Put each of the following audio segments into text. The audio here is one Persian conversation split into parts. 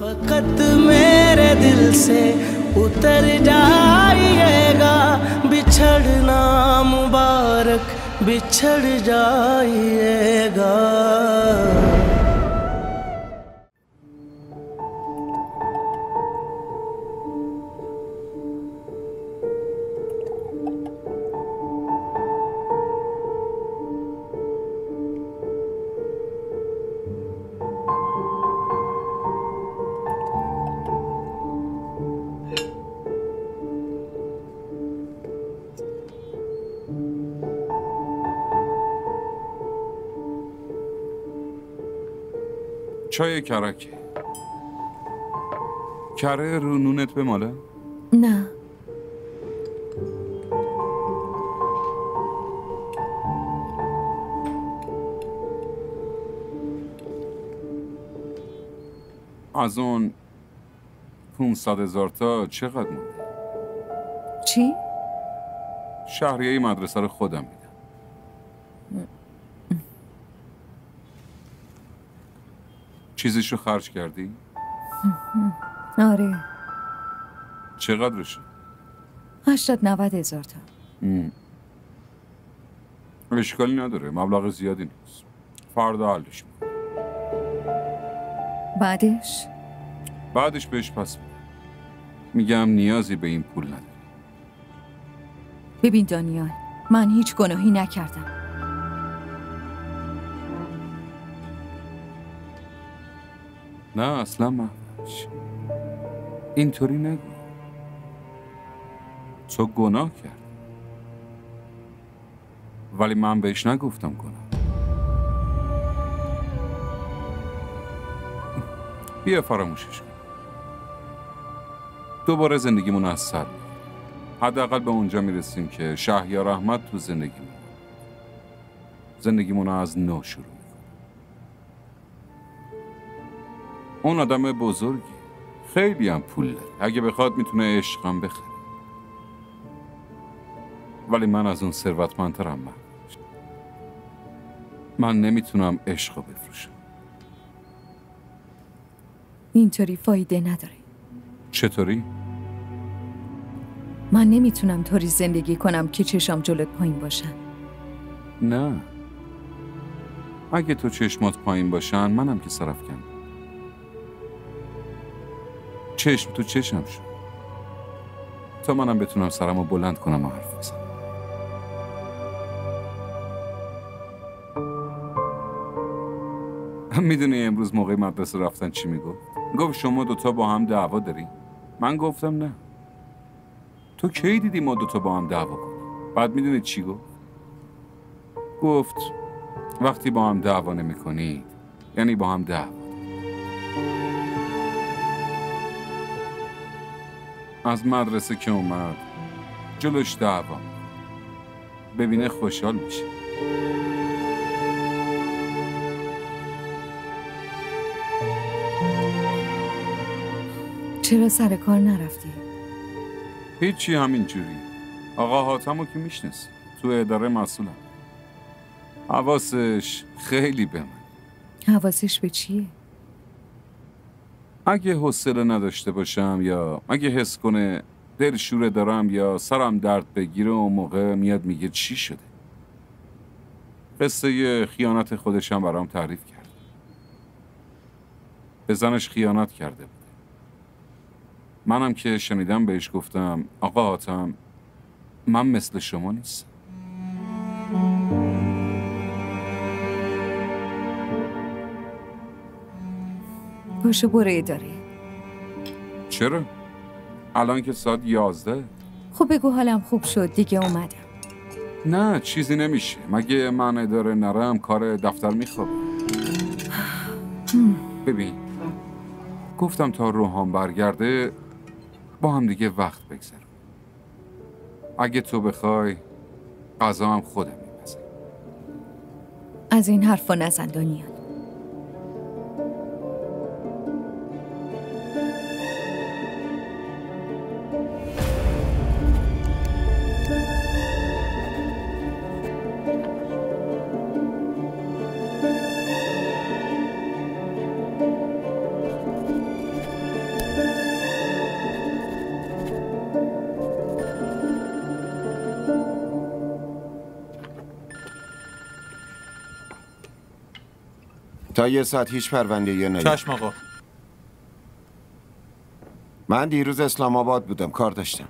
फकत मेरे दिल से उतर जाइएगा, बिछड़ना मुबारक बिछड़ जाइएगा। چای کرک کره رو نونت بماله؟ نه. از اون 500,000 تا چقدر مونده؟ چی؟ شهریه مدرسه رو خودم میدم. چیزیشو خرج کردی؟ آره. چقدرشه؟ 80-90 هزار تا. اشکالی نداره، مبلغ زیادی نیست. فردا حلش میکنم. بعدش بهش پس میگم نیازی به این پول نداره. ببین دانیال، من هیچ گناهی نکردم. نه اصلا مهوش اینطوری نگو. تو گناه کرد، ولی من بهش نگفتم گناه. بیا فراموشش کن. دوباره زندگیمون از سر میره. حداقل به اونجا میرسیم که شهریار احمد تو زندگیمون از نو شروع میکنه. اون آدم بزرگی، خیلی هم پول داره. اگه بخواد میتونه عشقم بخره، ولی من از اون ثروتمندترم. من نمیتونم عشقو بفروشم. اینطوری فایده نداره. چطوری؟ من نمیتونم طوری زندگی کنم که چشام جلوت پایین باشن. نه، اگه تو چشمات پایین باشن منم که سرفکنم. چشم تو چشم شد تا منم بتونم سرمو بلند کنم و حرف بزنم. میدونی امروز موقع مدرسه رفتن چی میگفت؟ گفت شما دوتا با هم دعوا داری؟ من گفتم نه. تو کی دیدی ما دوتا با هم دعوا کنیم؟ بعد میدونی چی گفت؟ گفت وقتی با هم دعوا نمی کنید یعنی با هم دعوا. از مدرسه که اومد جلوش دعوا، ببینه خوشحال میشه. چرا سر کار نرفتی؟ هیچی، همینجوری. آقا حاتمو که میشناسی، تو اداره مسئولم. حواسش خیلی به من. حواسش به چیه؟ اگه حوصله نداشته باشم یا اگه حس کنه دلشوره دارم یا سرم درد بگیره، اون موقع میاد میگه چی شده. قصه خیانت خودشم برام تعریف کرد. به زنش خیانت کرده بود. منم که شنیدم بهش گفتم آقا حاتم من مثل شما نیستم. پاشو برو اداره. چرا؟ الان که ساعت 11. خب بگو حالم خوب شد دیگه اومدم. نه چیزی نمیشه. مگه من اداره نرم کار دفتر میخوابه. ببین گفتم تا روحان برگرده با هم دیگه وقت بگذارم. اگه تو بخوای غذا هم خودم میپزم. از این حرفا نزن دانیال. تا 1 ساعت هیچ پرونده یه نیاد. چشم آقا. من دیروز اسلام آباد بودم، کار داشتم.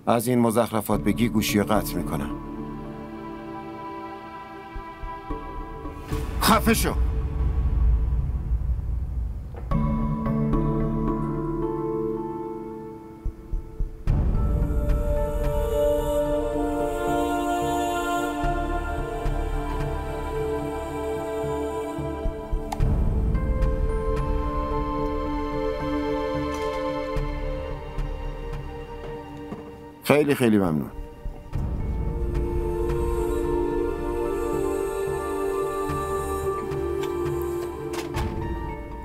از این مزخرفات بگی گوشی رو قطع میکنم. خفه شو. خیلی خیلی ممنون.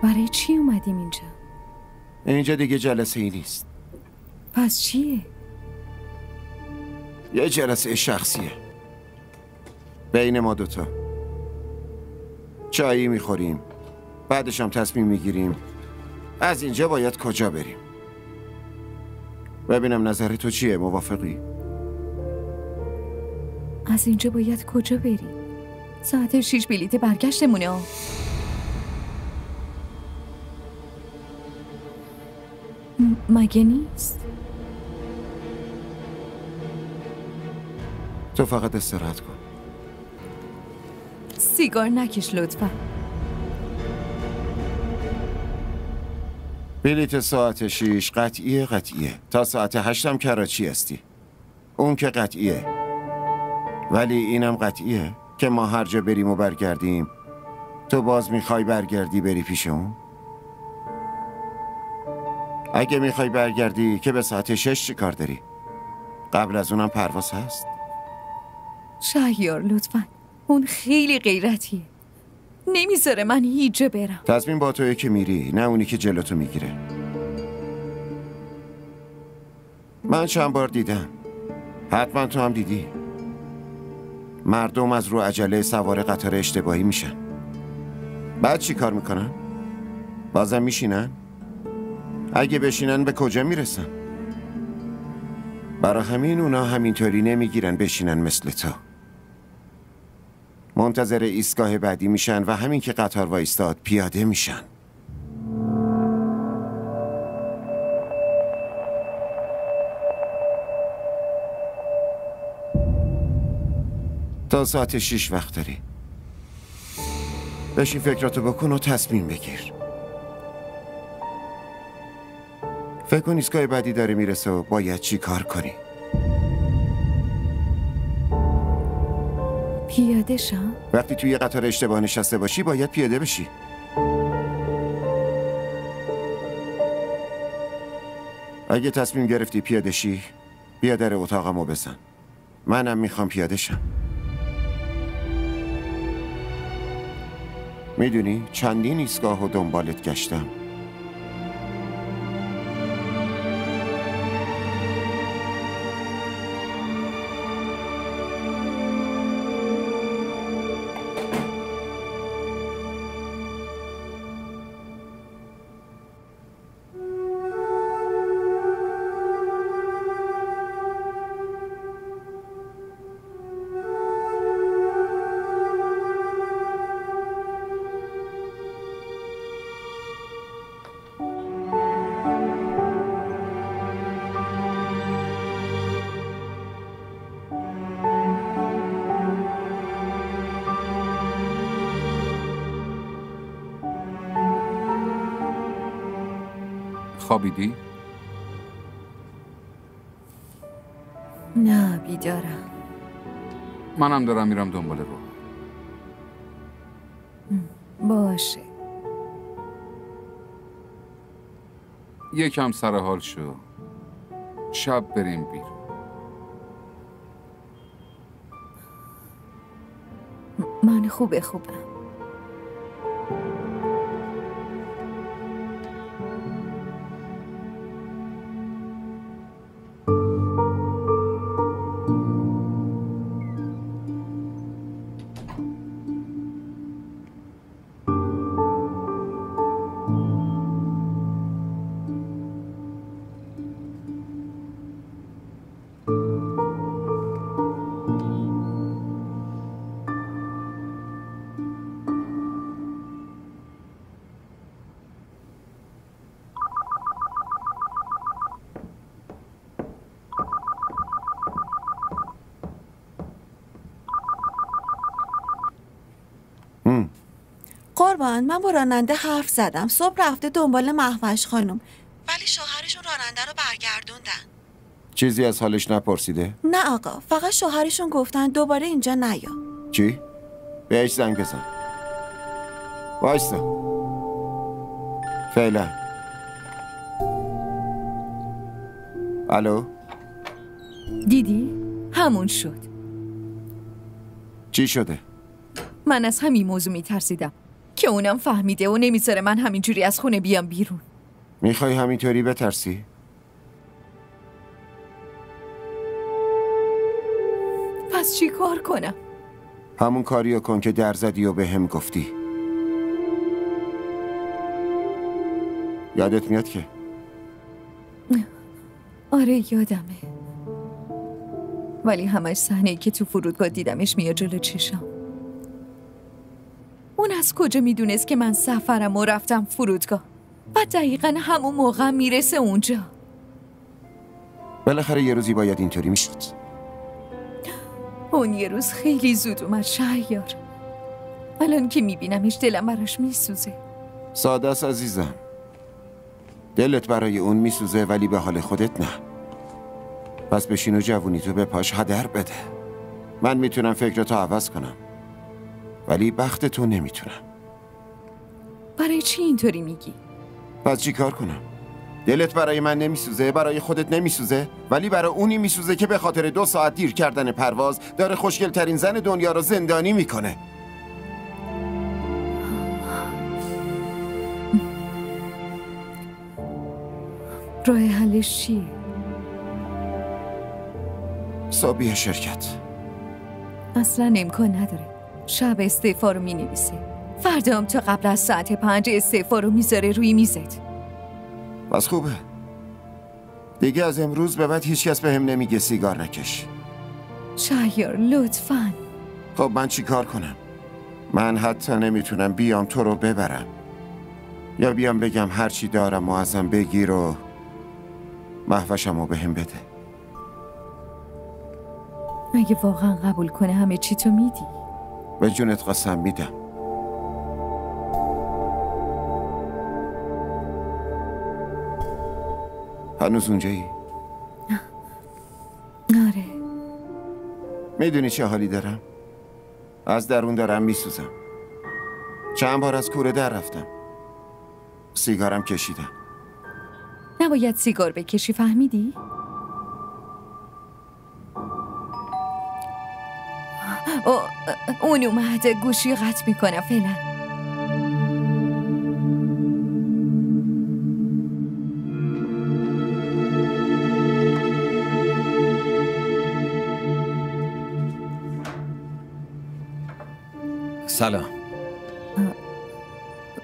برای چی اومدیم اینجا؟ اینجا دیگه جلسه ای نیست. پس چیه؟ یه جلسه شخصیه بین ما دوتا. چایی میخوریم، بعدش هم تصمیم میگیریم از اینجا باید کجا بریم. ببینم نظر تو چیه، موافقی؟ از اینجا باید کجا بری؟ ساعت 6 بلیت برگشتمونه. مگه نیست؟ تو فقط استراحت کن. سیگار نکش لطفا. بلیت ساعت 6 قطعیه. تا ساعت 8 هم کراچی هستی. اون که قطعیه. ولی اینم قطعیه که ما هر جا بریم و برگردیم تو باز میخوای برگردی بری پیش اون؟ اگه میخوای برگردی که به ساعت 6 چی کار داری؟ قبل از اونم پرواز هست؟ شهریار لطفا، اون خیلی غیرتیه، نمیذاره من هیچ جا برم. تصمیم با توئه که میری، نه اونی که جلوتو میگیره. من چند بار دیدم، حتما تو هم دیدی، مردم از رو عجله سوار قطار اشتباهی میشن. بعد چی کار میکنن؟ بازم میشینن؟ اگه بشینن به کجا میرسن؟ برای همین اونا همینطوری نمیگیرن بشینن مثل تو. منتظر ایستگاه بعدی میشن و همین که قطار وایستاد پیاده میشن. تا ساعت 6 وقت داری. بشین فکراتو بکن و تصمیم بگیر. فکر کن ایستگاه بعدی داره میرسه و باید چی کار کنی. پیاده شم؟ وقتی توی قطار اشتباه نشسته باشی باید پیاده بشی. اگه تصمیم گرفتی پیاده شی، بیا در اتاقمو بزن. منم میخوام پیاده شم. میدونی چندین ایستگاه و دنبالت گشتم. خوابیدی؟ نه بیدارم. منم دارم میرم دنبال رو. باشه. یکم سر حال شو. شب بریم بیرون. من خوبم. قربان، من با راننده حرف زدم. صبح رفته دنبال مهوش خانم، ولی شوهرشون راننده رو برگردوندن. چیزی از حالش نپرسیده؟ نه آقا، فقط شوهرشون گفتن دوباره اینجا نیا. چی؟ بهش زنگ بزن. وایستا. فعلا. الو؟ دیدی؟ همون شد. چی شده؟ من از همین موضوع میترسیدم که اونم فهمیده و نمیذاره من همینجوری از خونه بیام بیرون. میخوای همینطوری بترسی؟ پس چی کار کنم؟ همون کاریو کن که در زدی و به هم گفتی. یادت میاد که؟ آره یادمه، ولی همش صحنه‌ای که تو فرودگاه دیدمش میاد جلو چشام. اون از کجا میدونست که من سفرم و رفتم فرودگاه و دقیقا همون موقع میرسه اونجا؟ بالاخره یه روزی باید اینطوری میشد. اون یه روز خیلی زود اومد شهریار. الان که میبینمش دلم براش میسوزه. ساده است عزیزم. دلت برای اون میسوزه ولی به حال خودت نه. پس بشین و جوونی تو به پاش هدر بده. من میتونم فکرتو عوض کنم ولی بخت تو نمیتونم. برای چی اینطوری میگی؟ پس چی کار کنم؟ دلت برای من نمیسوزه، برای خودت نمیسوزه، ولی برای اونی میسوزه که به خاطر 2 ساعت دیر کردن پرواز داره خوشگل ترین زن دنیا رو زندانی میکنه. راه حلش چیه؟ صبحیه شرکت. اصلا امکان نداره. شب استعفا رو مینویسه، فردا هم تا قبل از ساعت 5 استعفا رو میذاره روی میزت. بس خوبه. دیگه از امروز به بعد هیچ کس به هم نمیگه سیگار نکش. شهریار لطفاً. خب من چی کار کنم؟ من حتی نمیتونم بیام تو رو ببرم یا بیام بگم هرچی دارم و ازم بگیر و مهوشم رو به هم بده. اگه واقعا قبول کنه همه چی تو میدی؟ به جونت قسم میدم. هنوز اونجایی؟ آره. میدونی چه حالی دارم؟ از درون دارم میسوزم. چند بار از کوره در رفتم، سیگارم کشیدم. نباید سیگار بکشی، فهمیدی؟ اون اومده، گوشی قطع میکنم فعلا. سلام.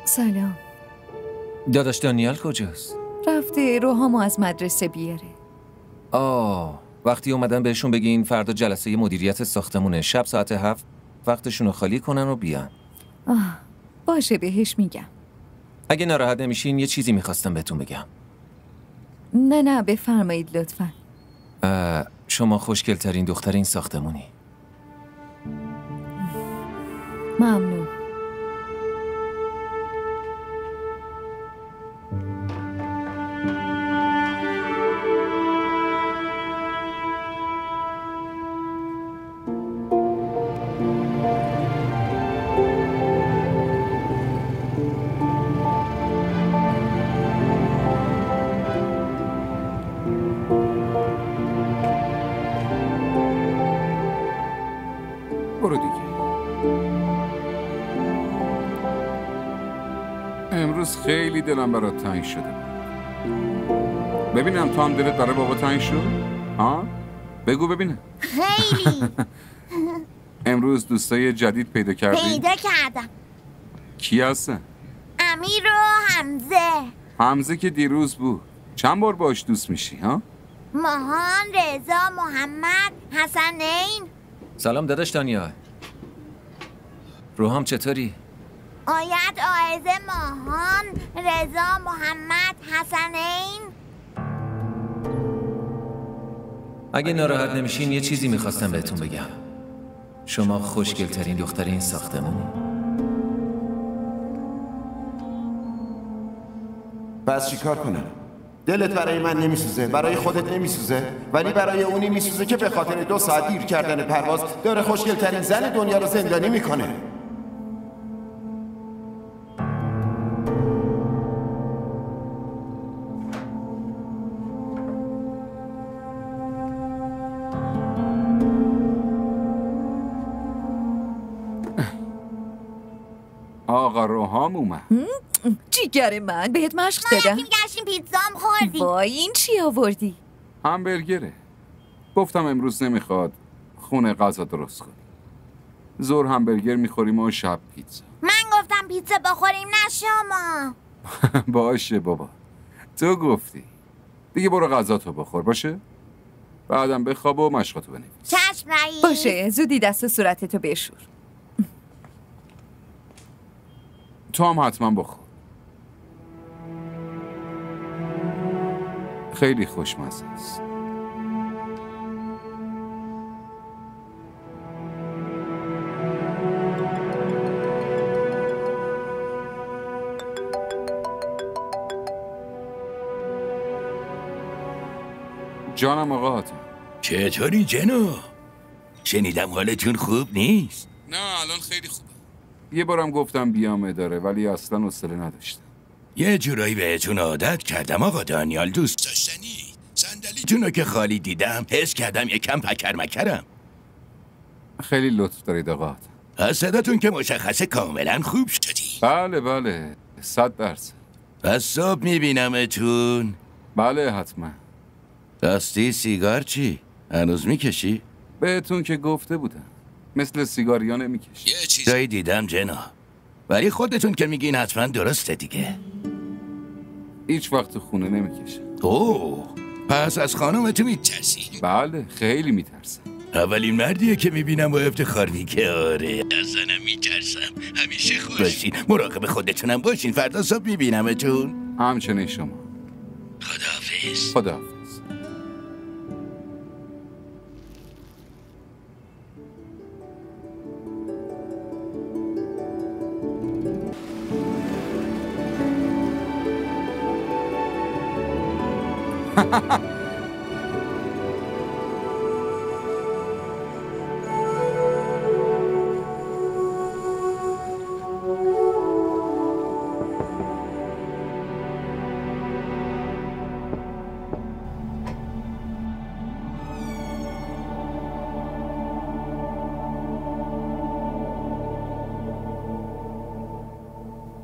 سلام. داداش دانیال کجاست؟ رفته روحامو از مدرسه بیاره. وقتی اومدن بهشون بگین فردا جلسه مدیریت ساختمونه، شب ساعت 7 وقتشون رو خالی کنن و بیان. باشه بهش میگم. اگه ناراحت نمیشین یه چیزی میخواستم بهتون بگم. نه بفرمایید لطفاً. شما خوشگل‌ترین دختر این ساختمونی. ممنون. برو دیگه. امروز خیلی دلم برات تنگ شده. ببینم تو هم دلت برای بابا تنگ شد؟ ها؟ بگو ببینم. خیلی. امروز دوستای جدید پیدا کردی؟ پیدا کردم. کی هستن؟ امیر و حمزه. حمزه که دیروز بود. چند بار باش دوست میشی ها؟ ماهان، رضا، محمد، حسنین. سلام داداش دانیال. روحام چطوری؟ آید، آیزه، ماهان، رضا، محمد، حسنین. اگه ناراحت نمیشین یه چیزی میخواستم بهتون بگم. شما خوشگل‌ترین دختر این ساختمونی. پس چیکار کنم؟ دلت برای من نمیسوزه، برای خودت نمیسوزه، ولی برای اونی میسوزه که به خاطر 2 ساعت دیر کردن پرواز داره خوشگل‌ترین زن دنیا رو زندانی میکنه. آقا روحام اومد. جیگر من بهت مشق دادم. رفتیم گشتیم پیتزا هم خوردیم. وای این چی آوردی؟ همبرگره. گفتم امروز نمیخواد خونه غذا درست کنی. ظهر همبرگر میخوریم و شب پیتزا. من گفتم پیتزا بخوریم نه شما. باشه بابا، تو گفتی. دیگه برو غذاتو بخور باشه؟ بعدم بخواب و مشقاتو بنویس. چشم رئیس. باشه زودی دست و صورتتو بشور. تو هم حتما بخور. خیلی خوشمزه است. جانم آقا حاتم. چطوری جنو؟ شنیدم حالتون خوب نیست. نه الان خیلی خوبه. یه بارم گفتم بیام اداره ولی اصلا حوصله نداشتم. یه جورایی بهتون عادت کردم آقا دانیال، دوست داشتنی. صندلیتون رو که خالی دیدم حس کردم یکم پکر مکرم. خیلی لطف دارید آقا حاتم. از صداتون که مشخصه کاملا خوب شدی. بله 100%. پس صبح میبینمتون. بله حتما. راستی سیگار چی؟ هنوز میکشی؟ بهتون که گفته بودم مثل سیگاریا نمیکشی. یه چیزایی دیدم جنا، ولی خودتون که میگین حتما درسته دیگه. هیچ وقت تو خونه نمیکشه. اوه، پس از خانومتون میترسی؟ بله خیلی میترسم. اولین مردیه که میبینم با افتخار میگه آره از زنم میترسم. همیشه خوش باشین، مراقب خودتونم باشین. فردا صبح میبینمتون. همچنین شما. خداحافظ. خداحافظ.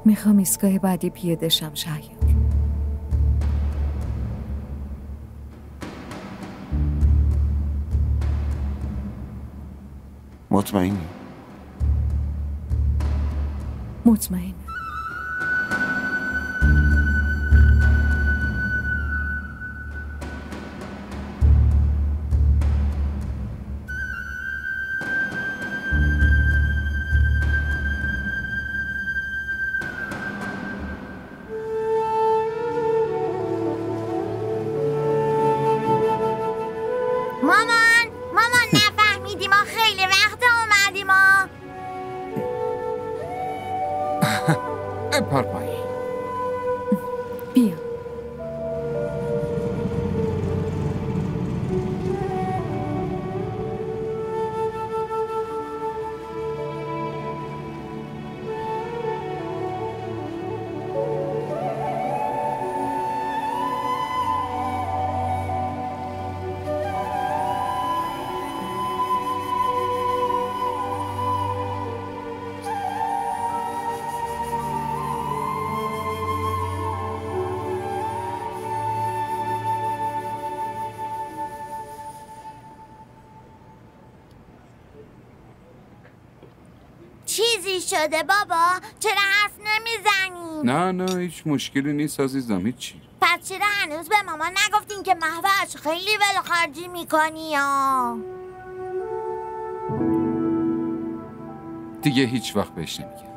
میخوام ایستگاه بعدی پیاده شم شهیار. مطمئنی؟ مطمئن. مامان نفهمیدی ما خیلی وقت اومدیم ما. بپر پایین. بیا. چیزی شده بابا؟ چرا حرف نمیزنی؟ نه هیچ مشکلی نیست عزیزم. هیچی. پس چرا هنوز به مامان نگفتین که محوش خیلی ولخرجی میکنی یا؟ دیگه هیچ وقت بهش نمیگم.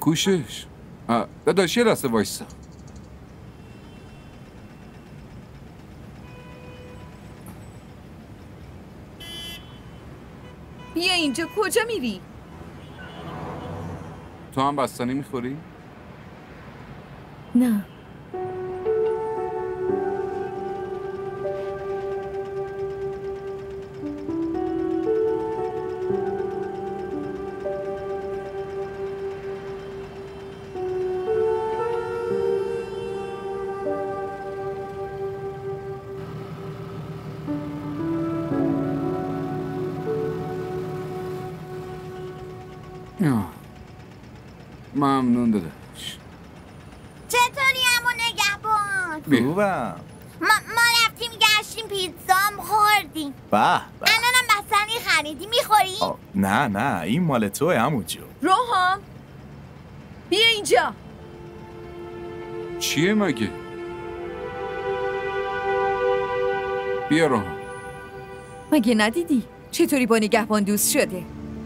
کوشش. داداش یه لحظه وایسا. بیا اینجا. کجا میری؟ تو هم بستنی میخوری؟ نه. ممنون داداش. چطوری همو نگهبان؟ خوبم. ما رفتیم گشتیم پیتزام خوردیم. به الانم بستنی خریدی میخوری؟ نه این مال توه عموجو. روحام بیا اینجا. چیه مگه؟ بیا روحام. مگه ندیدی چطوری با نگهبان دوست شده؟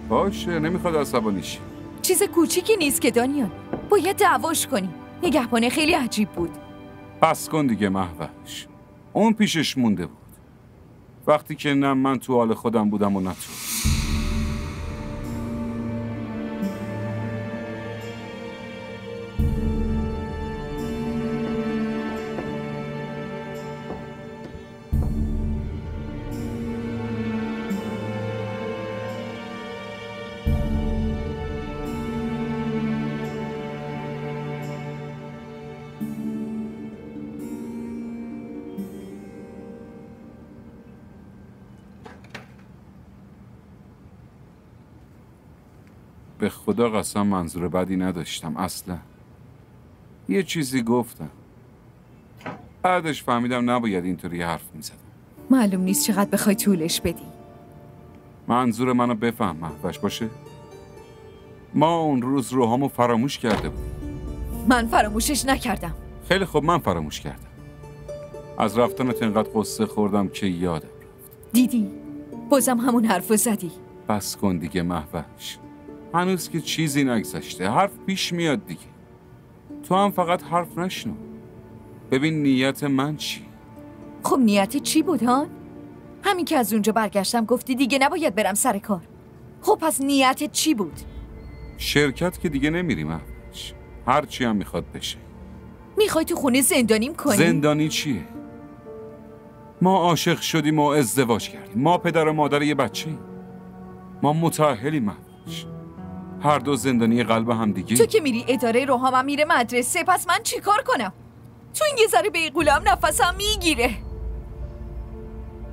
باشه نمیخواد عصبانی شی. چیز کوچیکی نیست که دانیال. باید دعواش کنی. نگهبانه خیلی عجیب بود. بس کن دیگه مهوش. اون پیشش مونده بود. وقتی که نه من تو حال خودم بودم و نه تو. به خدا قسم منظور بدی نداشتم اصلا. یه چیزی گفتم. بعدش فهمیدم نباید اینطوری حرف میزدم. معلوم نیست چقدر بخوای طولش بدی. منظور منو بفهم مهوش باشه. ما اون روز روحامو فراموش کرده بودیم. من فراموشش نکردم. خیلی خوب من فراموش کردم. از رفتنت انقدر قصه خوردم که یادم رفت. دیدی؟ بازم همون حرفو زدی. بس کن دیگه مهوش. هنوز که چیزی نگذشته. حرف پیش میاد دیگه. تو هم فقط حرف نشنو. ببین نیت من چی؟ خب نیت چی بود هان؟ همین که از اونجا برگشتم گفتی دیگه نباید برم سر کار. خب پس نیت چی بود؟ شرکت که دیگه نمیری مهوش. هر چی هم میخواد بشه. میخوای تو خونه زندانیم کنی؟ زندانی چیه؟ ما عاشق شدیم و ازدواج کردیم. ما پدر و مادر یه بچه ایم. ما متأهلیم مهوش. هر دو زندانی قلب هم دیگه. تو که میری اداره روحامم میره مدرسه، پس من چی کار کنم؟ تو این یه ذره بیغولم نفسم میگیره.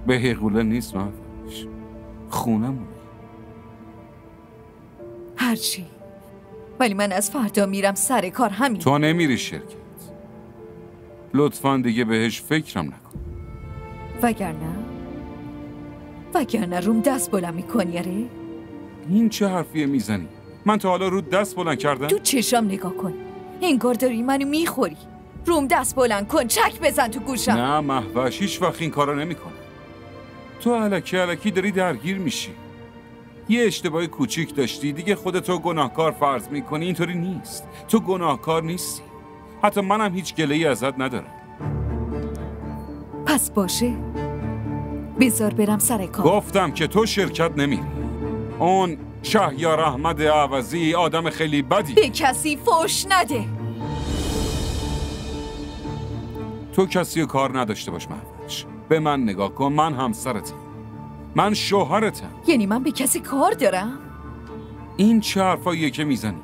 بیغوله نیست مهوش. خونمونه. هرچی. ولی من از فردا میرم سر کار. همین. تو نمیری شرکت. لطفاً دیگه بهش فکرم نکن. وگرنه روم دست بلند میکنی اره؟ این چه حرفیه میزنی؟ من تا حالا رو دست بلند کردم؟ تو چشام نگاه کن. انگار داری منو میخوری. روم دست بلند کن. چک بزن تو گوشم. نه مهوش هیچ وقت این کارا نمیکنه. تو الکی داری درگیر میشی. یه اشتباه کوچیک داشتی دیگه خودتو گناهکار فرض میکنی. اینطوری نیست. تو گناهکار نیستی. حتی منم هیچ گله‌ای ازت ندارم. پس باشه. بذار برم سر کار. گفتم که تو شرکت نمیری. اون شهیار احمد عوضی آدم خیلی بدی. به کسی فوش نده. تو کسی رو کار نداشته باش مهوش. به من نگاه کن. من همسرتم. من شوهرتم. یعنی من به کسی کار دارم؟ این چه حرفاییه که میزنی؟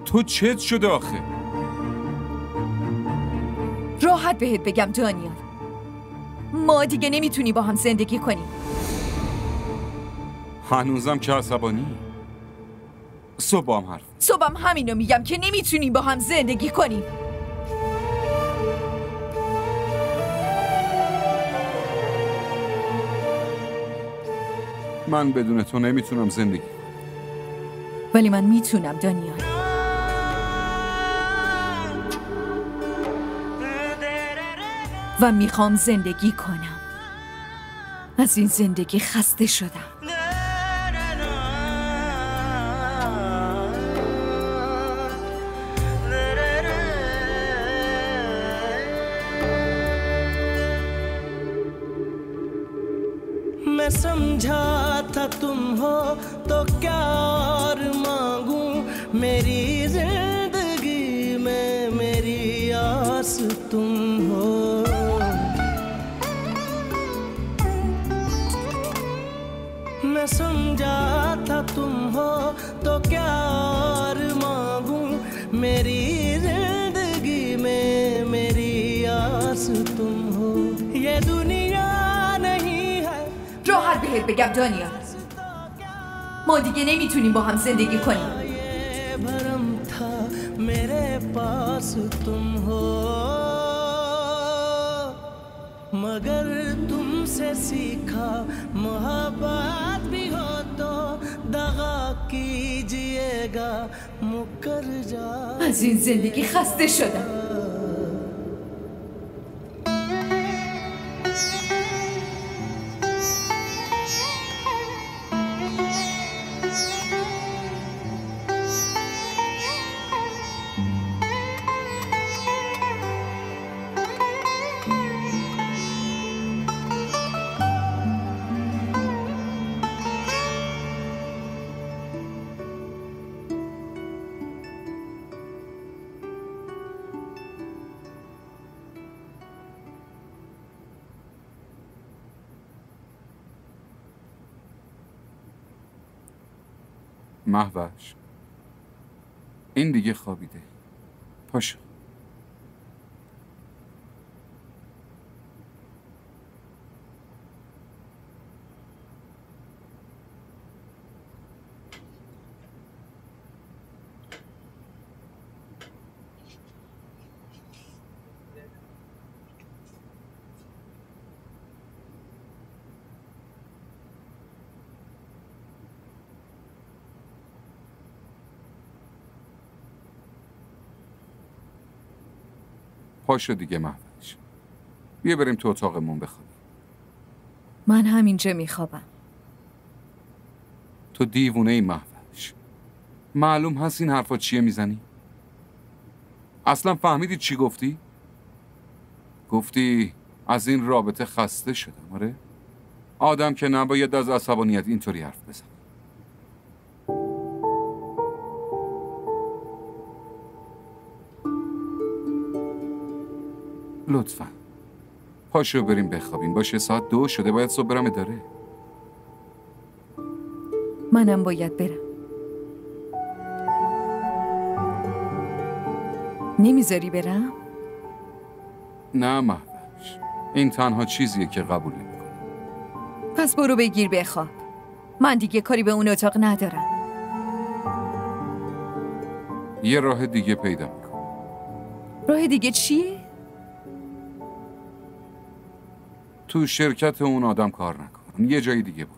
تو چت شده آخه؟ راحت بهت بگم دانیال، ما دیگه نمیتونی با هم زندگی کنیم. هنوزم که عصبانی؟ صبحم همینو میگم که نمیتونی با هم زندگی کنیم. من بدون تو نمیتونم زندگی کنم. ولی من میتونم دانیال. و میخوام زندگی کنم. از این زندگی خسته شدم. समझा था तुम हो तो क्या और मांगू, मेरी जिंदगी में मेरी आस तुम हो। मैं समझा था तुम हो तो क्या और मांगू, मेरी जिंदगी में मेरी आस तुम हो। ये दुनिया नहीं है راحت بهت بگم دانیال، ما دیگه نمیتونیم با هم زندگی کنیم. ये भरम था मेरे पास तुम हो, मगर तुमसे सीखा मोहब्बत भी हो तो दगा कीजिएगा मुकर जा। از این زندگی خسته شدم. مهوش، این دیگه خوابیده. پاشو. پاشو دیگه مهوش، بیا بریم تو اتاقمون بخوابیم. من همینجا میخوابم. تو دیوونه ای مهوش، معلوم هست این حرفا چیه میزنی؟ اصلا فهمیدی چی گفتی؟ گفتی از این رابطه خسته شدم. آره؟ آدم که نباید از عصبانیت اینطوری حرف بزنه. لطفا پاشو بریم بخوابیم. باشه ساعت 2 شده، باید صبح برم اداره. منم باید برم. نمیذاری برم؟ نه مهوش، این تنها چیزیه که قبول نمی‌کنم. پس برو بگیر بخواب. من دیگه کاری به اون اتاق ندارم. یه راه دیگه پیدا میکنم. راه دیگه چیه؟ تو شرکت اون آدم کار نکن، یه جای دیگه برو.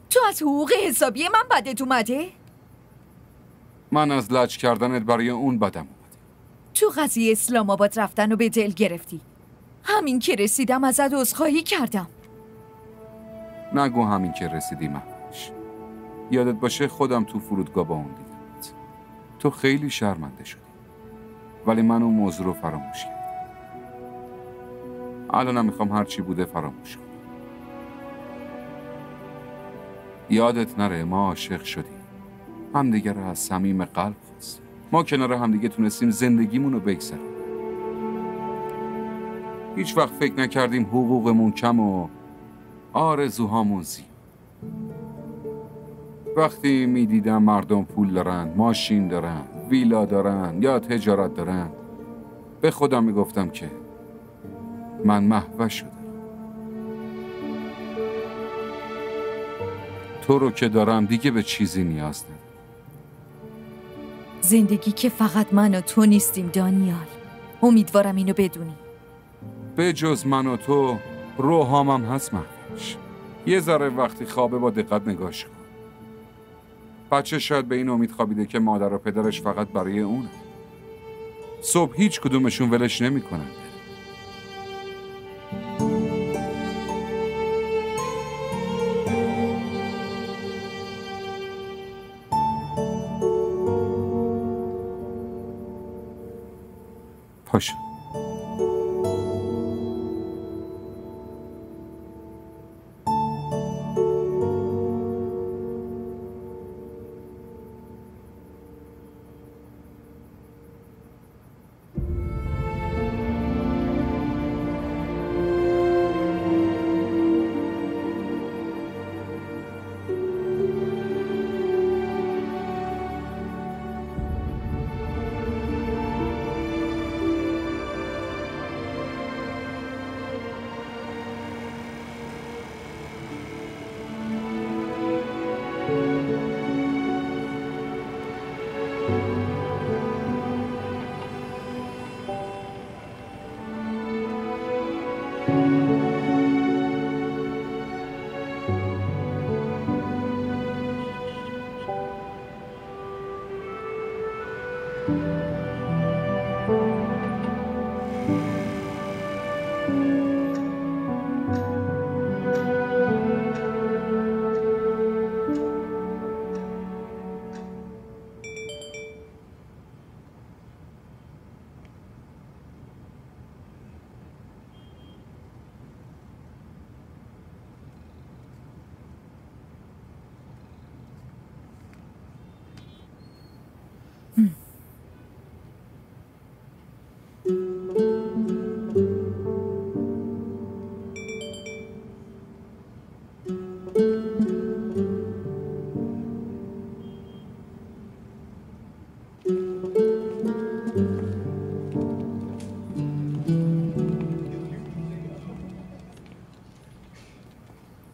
تو از حقوق حسابی من بدت اومده؟ من از لج کردنت برای اون بدم اومده. تو قضیه اسلام آباد رفتن رو به دل گرفتی. همین که رسیدم ازت عذرخواهی کردم. نگو همین که رسیدی مهوش. یادت باشه خودم تو فرودگاه با اون دیدمت. تو خیلی شرمنده شدی، ولی من اون موضوع رو فراموش کردم. الانم میخوام هر چی بوده فراموش کنم. یادت نره ما عاشق شدیم، همدیگه رو از صمیم قلب خواستیم. ما کنار همدیگه تونستیم زندگیمون رو بگذرونیم. هیچ وقت فکر نکردیم حقوقمون کم و آرزوهامون زیاد. وقتی میدیدم مردم پول دارن، ماشین دارن، ویلا دارن یا تجارت دارن، به خودم میگفتم که من مهوش شدم. تو رو که دارم دیگه به چیزی نیاز ندارم. زندگی که فقط من و تو نیستیم دانیال. امیدوارم اینو بدونی. به جز من و تو روحامم هست مهوش. یه ذره وقتی خوابه با دقت نگاش کن. بچه شاید به این امید خوابیده که مادر و پدرش فقط برای اونه. صبح هیچ کدومشون ولش نمی کنن. پاشو.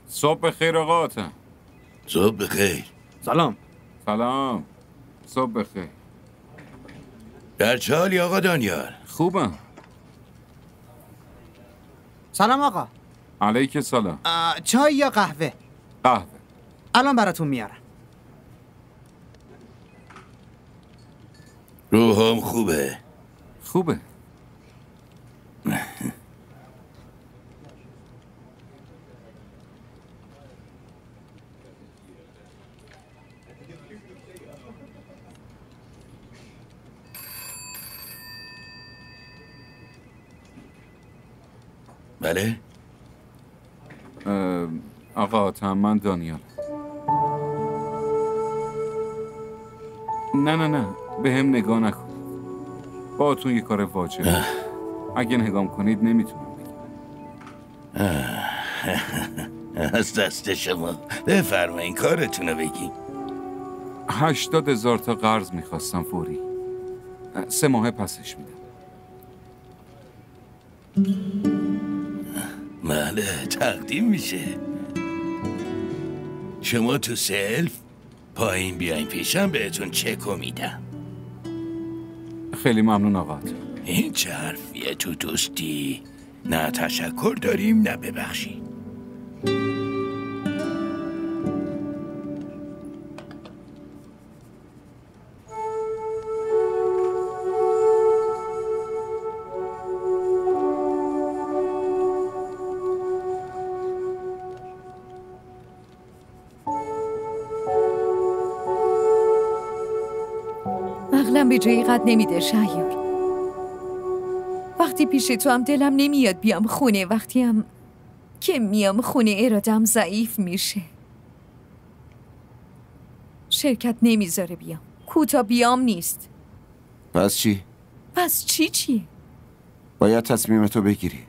صبح بخیر آقا آتم. صبح بخیر. سلام. سلام. صبح بخیر. در چه حالی آقا دانیال؟ خوبم. سلام آقا. علیک سلام. چای یا قهوه؟ قهوه. الان براتون میارم. روحم خوبه. خوبه. بله؟ آقا آتم، من دانیال. نه به هم نگاه نکن. با اتون یه کار واجب. اگه نگاه کنید نمیتونم بگم. از دست شما. بفرمایین کارتونو بگین. 80,000 تا قرض میخواستم فوری. 3 ماه پسش میدم. بله تقدیم میشه. شما تو سلف پایین بیاین پیشم بهتون چکو میدم. خیلی ممنون آقا. این چه حرفیه تو دوستی؟ نه تشکر داریم نه ببخشید. عقلم به جایی قد نمیده شهیار. وقتی پیش تو هم دلم نمیاد بیام خونه، وقتی هم که میام خونه ارادم ضعیف میشه. شرکت نمیذاره بیام. کوتا بیام نیست. پس چی؟ پس چی؟ باید تصمیم تو بگیری.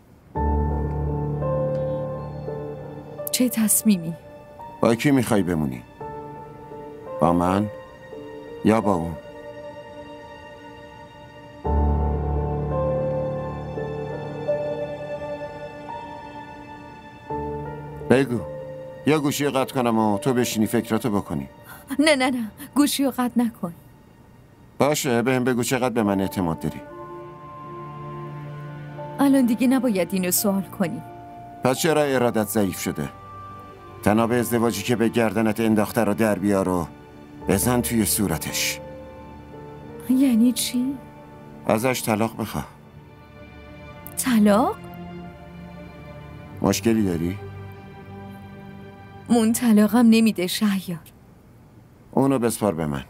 چه تصمیمی؟ با کی میخوای بمونی؟ با من یا با اون؟ بگو. یا گوشی قطع کنم و تو بشینی فکراتو بکنی. نه گوشی رو قطع نکن. باشه بهم بگو چقدر به من اعتماد داری. الان دیگه نباید اینو سوال کنی. پس چرا ارادت ضعیف شده؟ تناب ازدواجی که به گردنت انداخته رو در بیار و بزن توی صورتش. یعنی چی؟ ازش طلاق بخواه. طلاق؟ مشکلی داری؟ مون طلاقم نمیده شهیار. اونو بسپار به من.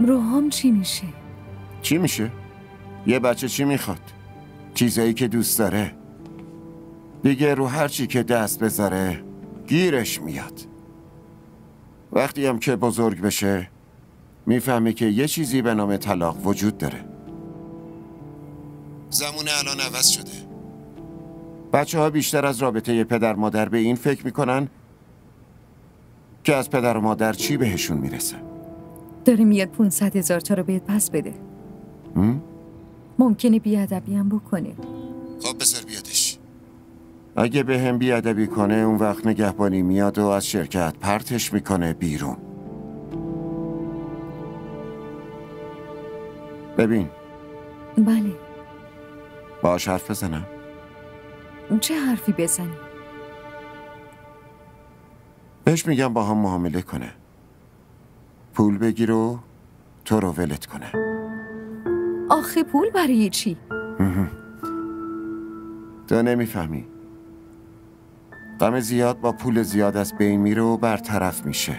روحام چی میشه؟ چی میشه؟ یه بچه چی میخواد؟ چیزایی که دوست داره. دیگه رو هر چی که دست بذاره گیرش میاد. وقتی هم که بزرگ بشه میفهمه که یه چیزی به نام طلاق وجود داره. زمونه الان عوض شده. بچه ها بیشتر از رابطه پدر مادر به این فکر میکنن که از پدر و مادر چی بهشون میرسه. داره میاد 500,000 تا رو بهت پس بده. ممکنه بیادبی هم بکنه. خب بذار بیادش. اگه به هم بیادبی کنه اون وقت نگهبانی میاد و از شرکت پرتش میکنه بیرون. ببین بله. باهاش حرف بزنم؟ چه حرفی بزنی؟ بهش میگم با هم معامله کنه، پول بگیر و تو رو ولت کنه. آخه پول برای چی؟ تو نمیفهمی. غم زیاد با پول زیاد از بین میره و برطرف میشه.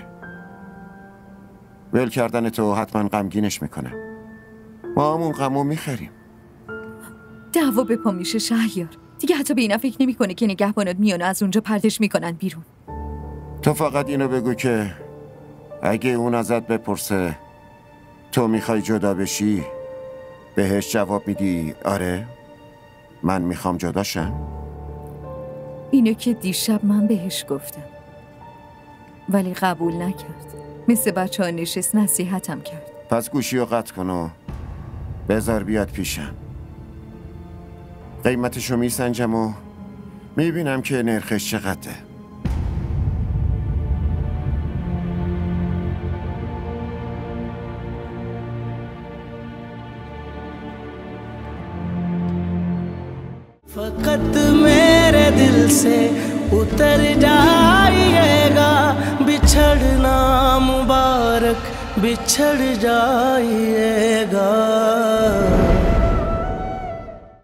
ول کردن تو حتما غمگینش میکنه. ما همون غمو میخریم. دعوا به پا میشه شهریار. دیگه حتی به اینا فکر نمیکنه که نگهبانات میان از اونجا پرتش میکنن بیرون. تو فقط اینو بگو که اگه اون ازت بپرسه تو میخوای جدا بشی، بهش جواب میدی آره من میخوام جدا شم. اینو که دیشب من بهش گفتم ولی قبول نکرد. مثل بچه ها نشست نصیحتم کرد. پس گوشی رو قطع کن و بذار بیاد پیشم. قیمتشو میسنجم و میبینم که نرخش چقدره. फकत मेरे दिल से उतर जाइएगा, बिछड़ना मुबारक बिछड़ जाइएगा।